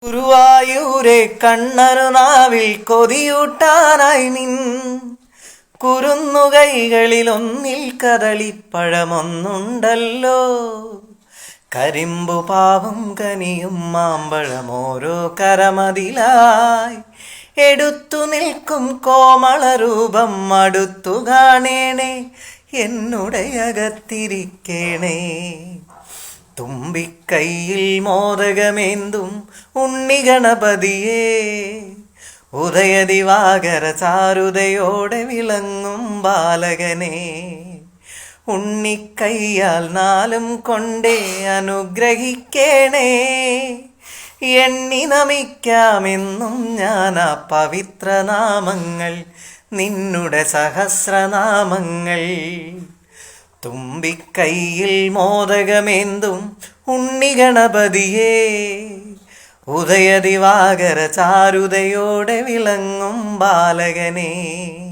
ഗുരുവായൂരെ കണ്ണനു നാവിൽ കൊതിയൂട്ടാനായി നിൻ കുരുന്നുകൈകളിലൊന്നിൽ കദളിപ്പഴമൊന്നുണ്ടല്ലോ. കരിമ്പു പാവും കനിയും മാമ്പഴമോരോ കരമതിലായി എടുത്തു നിൽക്കും കോമളരൂപം അടുത്തു കാണേണേ, എന്നുടയകത്തിരിക്കേണേ. തുമ്പിക്കൈയിൽ മോദകമേന്തും ഉണ്ണിഗണപതിയേ, ഉദയദിവാകര ചാരുതയോടെ വിളങ്ങും ബാലകനെ. ഉണ്ണിക്കൈയാൽ നാലും കൊണ്ടേ അനുഗ്രഹിക്കേണേ, എണ്ണി നമിക്കാമെന്നും ഞാൻ ആ പവിത്രനാമങ്ങൾ, നിന്നുടെ സഹസ്രനാമങ്ങൾ. തുമ്പിക്കൈയിൽ മോദകമേന്തും ഉണ്ണിഗണപതിയേ, ഉദയദിവാകര ചാരുതയോടെ വിളങ്ങും ബാലകനെ.